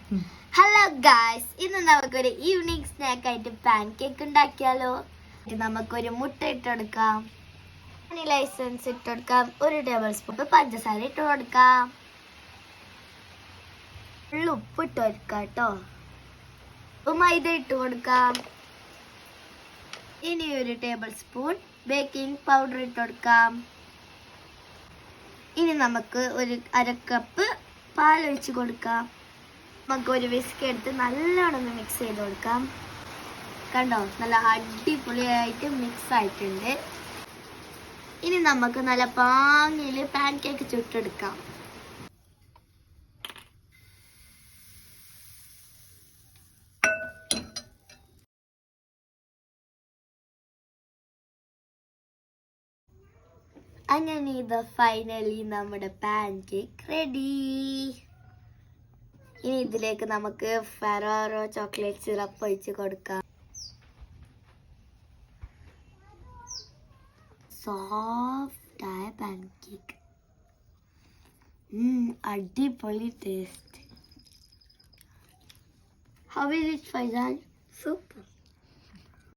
Hello guys, ഇന്ന് നമുക്കൊരു evening snack ആയിട്ട് പാൻ കേക്ക് ഉണ്ടാക്കിയാലോ. നമുക്കൊരു മുട്ട ഇട്ടുകൊടുക്കാം, വാനില എസൻസ് ഇട്ടുകൊടുക്കാം, 1 ടേബിൾ സ്പൂൺ പഞ്ചസാര ഇട്ട് കൊടുക്കാം, ഉപ്പ് ഇട്ട് കൊടുക്കാം കേട്ടോ. മൈദ ഇട്ട് കൊടുക്കാം. ഇനി 1 ടേബിൾ സ്പൂൺ ബേക്കിംഗ് പൗഡർ ഇട്ട് കൊടുക്കാം. ഇനി നമുക്ക് 1/2 കപ്പ് പാൽ ഒഴിച്ച് കൊടുക്കാം. നമുക്ക് ഒരു വിസ്ക് എടുത്ത് നല്ലോണം മിക്സ് ചെയ്ത് കൊടുക്കാം. കണ്ടോ, നല്ല അടിപൊളിയായിട്ട് മിക്സ് ആയിട്ടുണ്ട്. ഇനി നമുക്ക് നല്ല പാങ്ങിൽ പാൻ കേക്ക് ചുട്ടെടുക്കാം. അങ്ങനെ ഇത് ഫൈനലി നമ്മുടെ പാൻ കേക്ക് റെഡി. ഇനി ഇതിലേക്ക് നമുക്ക് ഫെറോറോ ചോക്ലേറ്റ് സിറപ്പ് ഒഴിച്ച് കൊടുക്കാം. സോഫ്റ്റായ പാൻ കേക്ക്, അടിപൊളി taste. How is it, Faizan? Super.